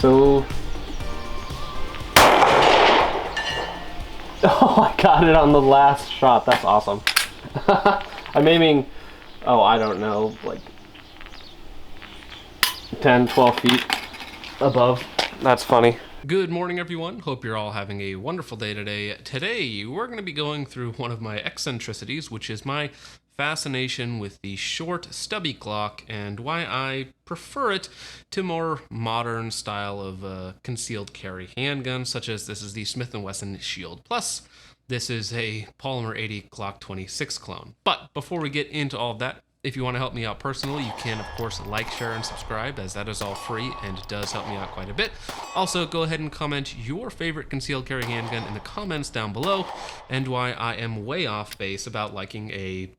So... Oh, I got it on the last shot. That's awesome. I'm aiming, oh, I don't know, like 10, 12 feet above. That's funny. Good morning, everyone. Hope you're all having a wonderful day today. Today, we're going to be going through one of my eccentricities, which is my fascination with the short, stubby Glock and why I prefer it to more modern style of concealed carry handguns, such as this is the Smith & Wesson Shield Plus. This is a Polymer 80 Glock 26 clone. But before we get into all of that, if you want to help me out personally, you can, of course, like, share, and subscribe, as that is all free and does help me out quite a bit. Also, go ahead and comment your favorite concealed carry handgun in the comments down below, and why I am way off base about liking a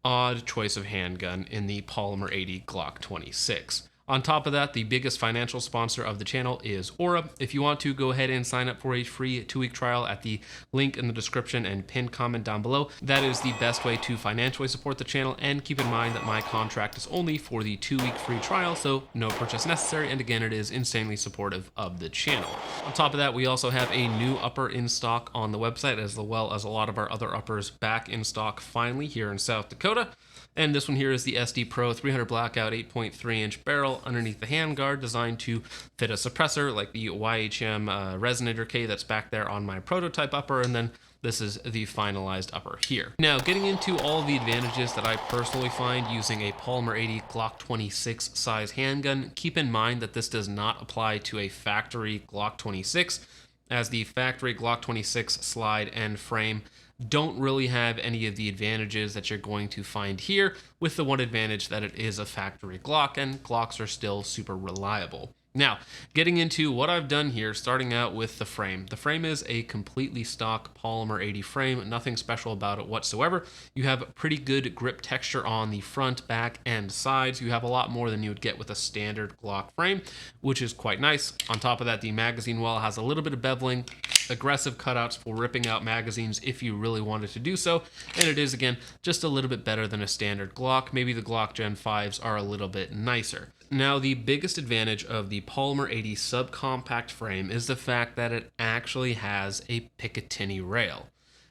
odd choice of handgun in the Polymer 80 Glock 26. On top of that, the biggest financial sponsor of the channel is Aura. If you want to, go ahead and sign up for a free 2-week trial at the link in the description and pinned comment down below. That is the best way to financially support the channel, and keep in mind that my contract is only for the 2-week free trial, so no purchase necessary, and again, it is insanely supportive of the channel. On top of that, we also have a new upper in stock on the website, as well as a lot of our other uppers back in stock finally here in South Dakota. And this one here is the SD Pro 300 Blackout 8.3-inch barrel underneath the handguard, designed to fit a suppressor like the YHM Resonator K that's back there on my prototype upper, and then this is the finalized upper here. Now, getting into all of the advantages that I personally find using a Polymer 80 Glock 26 size handgun, keep in mind that this does not apply to a factory Glock 26, as the factory Glock 26 slide and frame don't really have any of the advantages that you're going to find here, with the one advantage that it is a factory Glock, and Glocks are still super reliable. Now, getting into what I've done here, starting out with the frame. The frame is a completely stock Polymer 80 frame, nothing special about it whatsoever. You have pretty good grip texture on the front, back, and sides. You have a lot more than you would get with a standard Glock frame, which is quite nice. On top of that, the magazine well has a little bit of beveling, aggressive cutouts for ripping out magazines if you really wanted to do so, and it is, again, just a little bit better than a standard Glock. Maybe the Glock Gen 5s are a little bit nicer. Now, the biggest advantage of the Polymer 80 subcompact frame is the fact that it actually has a Picatinny rail.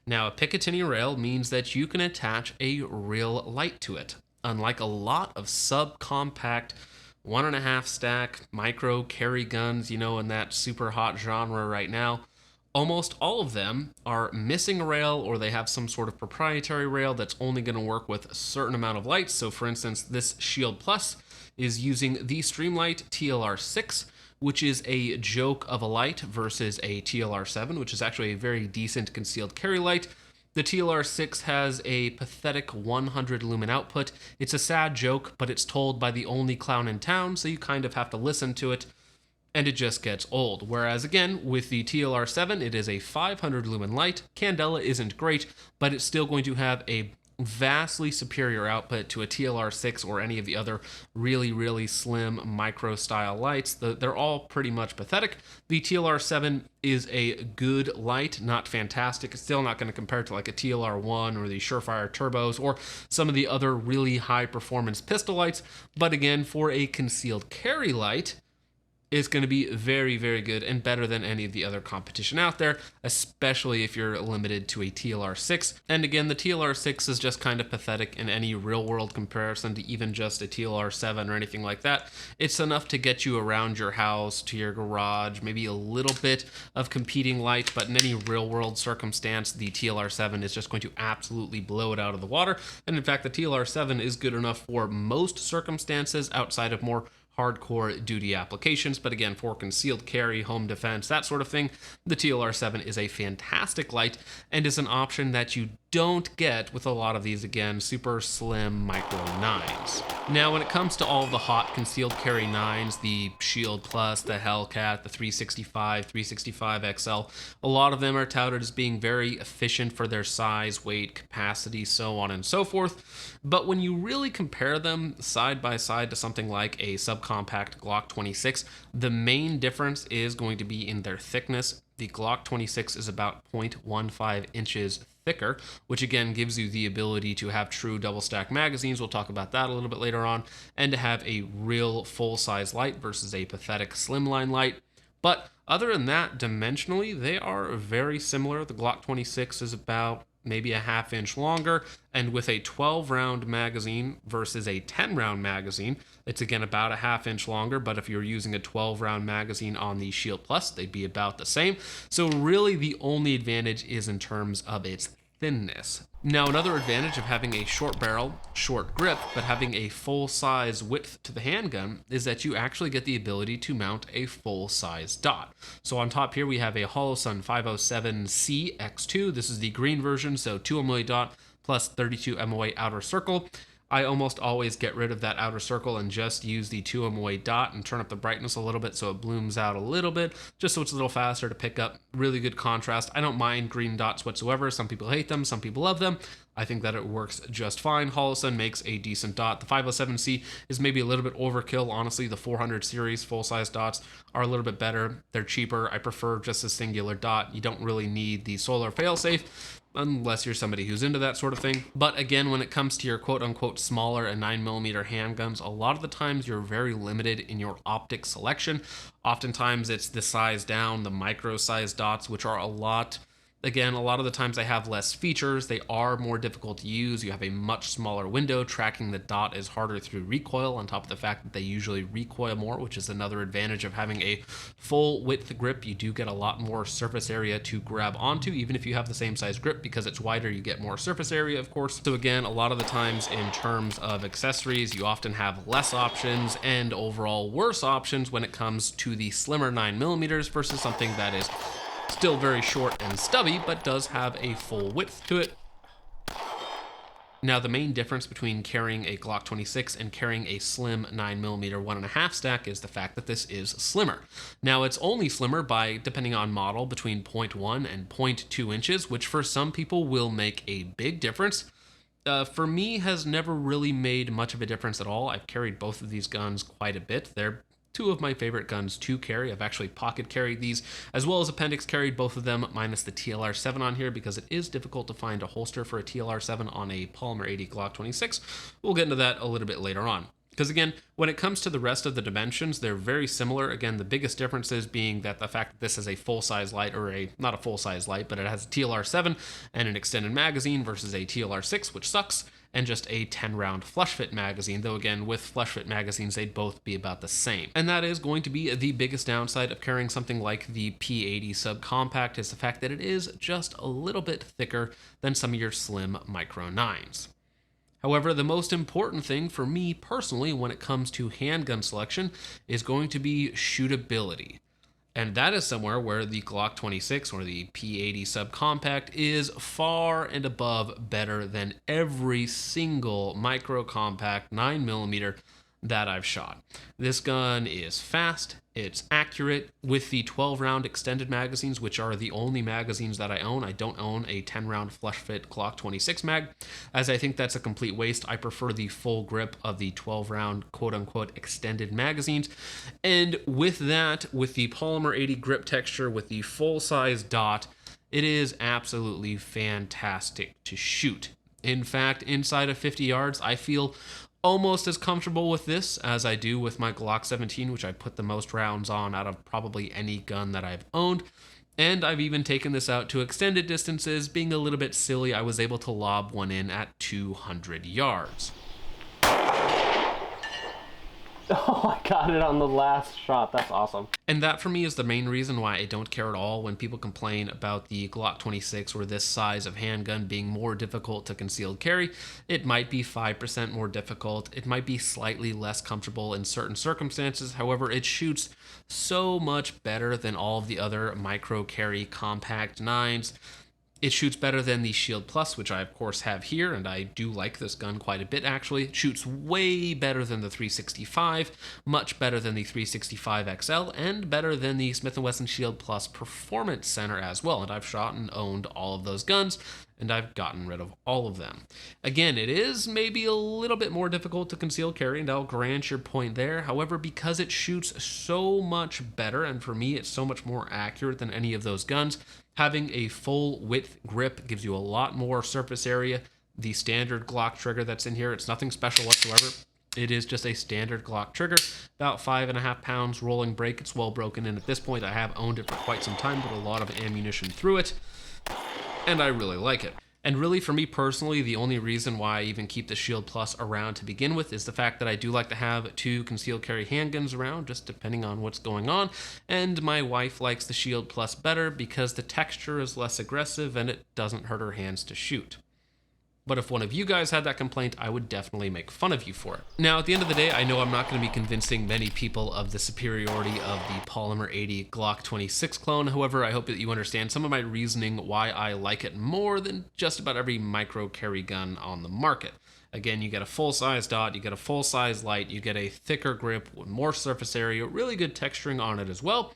Now, a Picatinny rail means that you can attach a real light to it. Unlike a lot of subcompact 1.5 stack micro carry guns, you know, in that super hot genre right now, almost all of them are missing a rail, or they have some sort of proprietary rail that's only going to work with a certain amount of light. So for instance, this Shield Plus is using the Streamlight TLR6, which is a joke of a light versus a TLR7, which is actually a very decent concealed carry light. The TLR6 has a pathetic 100 lumen output. It's a sad joke, but it's told by the only clown in town, so you kind of have to listen to it, and it just gets old. Whereas again, with the TLR7, it is a 500 lumen light. Candela isn't great, but it's still going to have a vastly superior output to a TLR6 or any of the other really slim micro style lights. They're all pretty much pathetic. The TLR7 is a good light, not fantastic. It's still not going to compare to like a TLR1 or the Surefire Turbos or some of the other really high performance pistol lights. But again, for a concealed carry light, is going to be very good and better than any of the other competition out there, especially if you're limited to a TLR6. And again, the TLR6 is just kind of pathetic in any real-world comparison to even just a TLR7 or anything like that. It's enough to get you around your house, to your garage, maybe a little bit of competing light, but in any real-world circumstance, the TLR7 is just going to absolutely blow it out of the water. And in fact, the TLR7 is good enough for most circumstances outside of more hardcore duty applications. But again, for concealed carry, home defense, that sort of thing, the TLR7 is a fantastic light and is an option that you don't get with a lot of these, again, super slim micro 9s. Now, when it comes to all of the hot concealed carry 9s, the Shield Plus, the Hellcat, the 365, 365 XL, a lot of them are touted as being very efficient for their size, weight, capacity, so on and so forth. But when you really compare them side by side to something like a subcompact Glock 26, the main difference is going to be in their thickness. The Glock 26 is about 0.15 inches thicker, which again gives you the ability to have true double stack magazines. We'll talk about that a little bit later on, and to have a real full size light versus a pathetic slimline light. But other than that, dimensionally, they are very similar. The Glock 26 is about maybe a half-inch longer, and with a 12-round magazine versus a 10-round magazine, it's again about a half-inch longer, but if you're using a 12-round magazine on the Shield Plus, they'd be about the same. So really the only advantage is in terms of its thinness. Now, another advantage of having a short barrel, short grip, but having a full-size width to the handgun is that you actually get the ability to mount a full-size dot. So on top here we have a Holosun 507C X2. This is the green version, so 2 MOA dot plus 32 MOA outer circle. I almost always get rid of that outer circle and just use the 2 MOA dot and turn up the brightness a little bit so it blooms out a little bit, just so it's a little faster to pick up. Really good contrast. I don't mind green dots whatsoever. Some people hate them, some people love them. I think that it works just fine. Holosun makes a decent dot. The 507C is maybe a little bit overkill. Honestly, the 400 series full-size dots are a little bit better. They're cheaper. I prefer just a singular dot. You don't really need the solar failsafe, unless you're somebody who's into that sort of thing. But again, when it comes to your quote-unquote smaller and 9mm handguns, a lot of the times you're very limited in your optic selection. Oftentimes it's the size down, the micro size dots, which are a lot of the times they have less features. They are more difficult to use. You have a much smaller window. Tracking the dot is harder through recoil, on top of the fact that they usually recoil more, which is another advantage of having a full width grip. You do get a lot more surface area to grab onto, even if you have the same size grip. Because it's wider, you get more surface area, of course. So again, a lot of the times in terms of accessories, you often have less options and overall worse options when it comes to the slimmer 9mm versus something that is still very short and stubby, but does have a full width to it. Now, the main difference between carrying a Glock 26 and carrying a slim 9mm 1.5 stack is the fact that this is slimmer. Now, it's only slimmer by, depending on model, between 0.1 and 0.2 inches, which for some people will make a big difference. For me, has never really made much of a difference at all. I've carried both of these guns quite a bit. They're two of my favorite guns to carry. I've actually pocket carried these, as well as appendix carried both of them, minus the TLR7 on here, because it is difficult to find a holster for a TLR7 on a Polymer 80 Glock 26. We'll get into that a little bit later on. Because again, when it comes to the rest of the dimensions, they're very similar. Again, the biggest differences being that the fact that this is a full-size light, or not a full-size light, but it has a TLR7 and an extended magazine versus a TLR6, which sucks, and just a 10-round flush fit magazine, though again, with flush fit magazines, they'd both be about the same. And that is going to be the biggest downside of carrying something like the P80 subcompact, is the fact that it is just a little bit thicker than some of your slim micro 9s. However, the most important thing for me personally when it comes to handgun selection is going to be shootability. And that is somewhere where the Glock 26 or the P80 subcompact is far and above better than every single micro compact 9mm that I've shot. This gun is fast, it's accurate. With the 12-round extended magazines, which are the only magazines that I own, I don't own a 10-round flush fit Glock 26 mag, as I think that's a complete waste. I prefer the full grip of the 12-round quote-unquote extended magazines. And with that, with the Polymer 80 grip texture, with the full-size dot, it is absolutely fantastic to shoot. In fact, inside of 50 yards, I feel almost as comfortable with this as I do with my Glock 17, which I put the most rounds on out of probably any gun that I've owned. And I've even taken this out to extended distances. Being a little bit silly, I was able to lob one in at 200 yards. Oh, I got it on the last shot. That's awesome. And that for me is the main reason why I don't care at all when people complain about the Glock 26 or this size of handgun being more difficult to concealed carry. It might be 5% more difficult. It might be slightly less comfortable in certain circumstances. However, it shoots so much better than all of the other micro carry compact 9s. It shoots better than the Shield Plus, which I of course have here, and I do like this gun quite a bit actually. It shoots way better than the 365, much better than the 365 XL, and better than the Smith & Wesson Shield Plus Performance Center as well. And I've shot and owned all of those guns, and I've gotten rid of all of them. Again, it is maybe a little bit more difficult to conceal carry, and I'll grant your point there. However, because it shoots so much better, and for me it's so much more accurate than any of those guns, having a full width grip gives you a lot more surface area. The standard Glock trigger that's in here, it's nothing special whatsoever. It is just a standard Glock trigger, about 5.5 pounds rolling break. It's well broken in at this point. I have owned it for quite some time, put a lot of ammunition through it, and I really like it. And really, for me personally, the only reason why I even keep the Shield Plus around to begin with is the fact that I do like to have 2 concealed carry handguns around, just depending on what's going on. And my wife likes the Shield Plus better because the texture is less aggressive and it doesn't hurt her hands to shoot. But if one of you guys had that complaint, I would definitely make fun of you for it. Now, at the end of the day, I know I'm not going to be convincing many people of the superiority of the Polymer 80 Glock 26 clone. However, I hope that you understand some of my reasoning why I like it more than just about every micro carry gun on the market. Again, you get a full-size dot, you get a full-size light, you get a thicker grip with more surface area, really good texturing on it as well.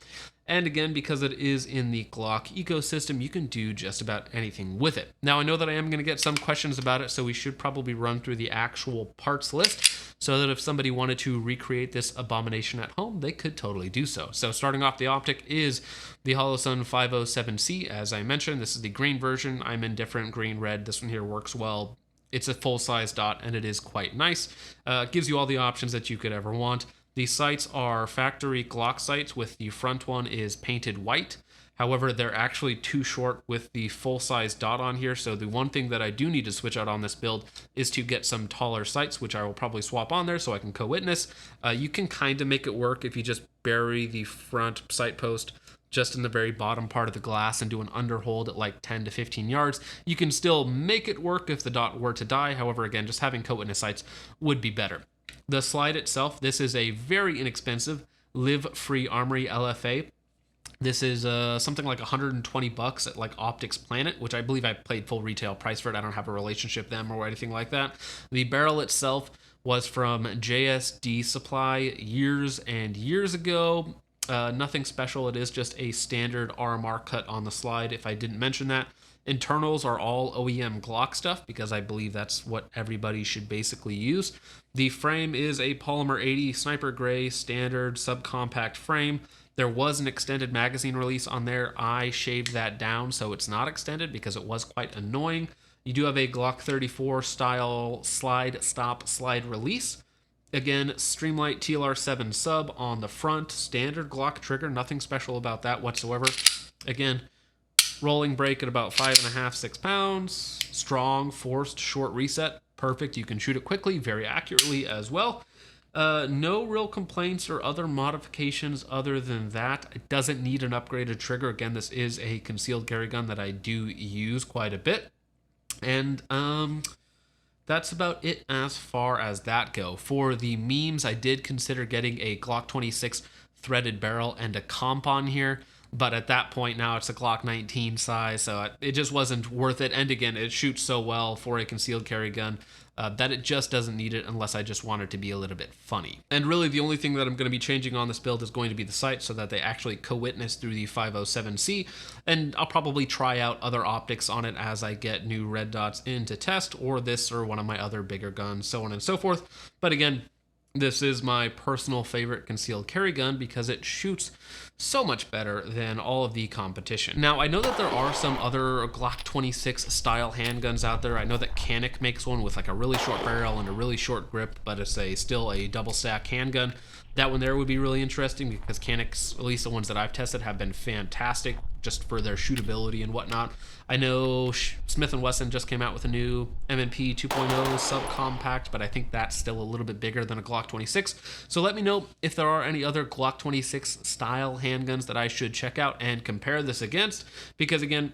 And again, because it is in the Glock ecosystem, you can do just about anything with it. Now, I know that I am going to get some questions about it, so we should probably run through the actual parts list so that if somebody wanted to recreate this abomination at home, they could totally do so. So starting off, the optic is the Holosun 507C. As I mentioned, this is the green version. I'm indifferent, green, red. This one here works well. It's a full-size dot, and it is quite nice. Gives you all the options that you could ever want. The sights are factory Glock sights, with the front one is painted white. However, they're actually too short with the full-size dot on here, so the one thing that I do need to switch out on this build is to get some taller sights, which I will probably swap on there so I can co-witness. You can kind of make it work if you just bury the front sight post just in the very bottom part of the glass and do an underhold at like 10 to 15 yards. You can still make it work if the dot were to die. However, again, just having co-witness sights would be better. The slide itself, this is a very inexpensive Live Free Armory LFA. This is something like $120 at like Optics Planet, which I believe I paid full retail price for it. I don't have a relationship with them or anything like that. The barrel itself was from JSD Supply years and years ago. Nothing special. It is just a standard RMR cut on the slide, if I didn't mention that. Internals are all OEM Glock stuff because I believe that's what everybody should basically use. The frame is a Polymer 80 Sniper Gray standard subcompact frame. There was an extended magazine release on there. I shaved that down so it's not extended because it was quite annoying. You do have a Glock 34 style slide stop slide release. Again, Streamlight TLR7 sub on the front, standard Glock trigger, nothing special about that whatsoever. Again, rolling break at about 5.5, 6 pounds. Strong, forced, short reset. Perfect. You can shoot it quickly, very accurately as well. No real complaints or other modifications other than that. It doesn't need an upgraded trigger. Again, this is a concealed carry gun that I do use quite a bit. And that's about it as far as that go. For the memes, I did consider getting a Glock 26 threaded barrel and a comp on here. But at that point now it's a Glock 19 size, so it just wasn't worth it. And again, it shoots so well for a concealed carry gun that it just doesn't need it unless I just want it to be a little bit funny. And really the only thing that I'm going to be changing on this build is going to be the sights so that they actually co-witness through the 507C. And I'll probably try out other optics on it as I get new red dots in to test, or this or one of my other bigger guns, so on and so forth. But again, this is my personal favorite concealed carry gun because it shoots so much better than all of the competition. Now, I know that there are some other Glock 26 style handguns out there. I know that Canic makes one with like a really short barrel and a really short grip, but it's still a double stack handgun. That one there would be really interesting because Canics, at least the ones that I've tested, have been fantastic just for their shootability and whatnot. I know Smith & Wesson just came out with a new M&P 2.0 subcompact, but I think that's still a little bit bigger than a Glock 26. So let me know if there are any other Glock 26 style handguns that I should check out and compare this against, because again,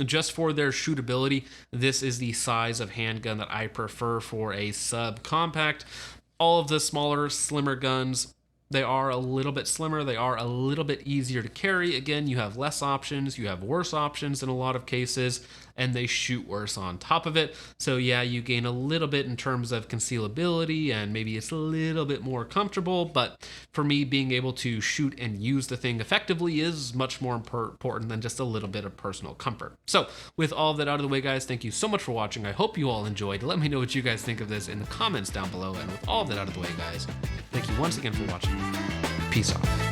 just for their shootability, this is the size of handgun that I prefer for a subcompact. All of the smaller, slimmer guns They are a little bit slimmer. They are a little bit easier to carry. Again, you have less options. You have worse options in a lot of cases, and they shoot worse on top of it. So yeah, you gain a little bit in terms of concealability, and maybe it's a little bit more comfortable. But for me, being able to shoot and use the thing effectively is much more important than just a little bit of personal comfort. So with all of that out of the way, guys, thank you so much for watching. I hope you all enjoyed. Let me know what you guys think of this in the comments down below. And with all of that out of the way, guys, thank you once again for watching. Peace out.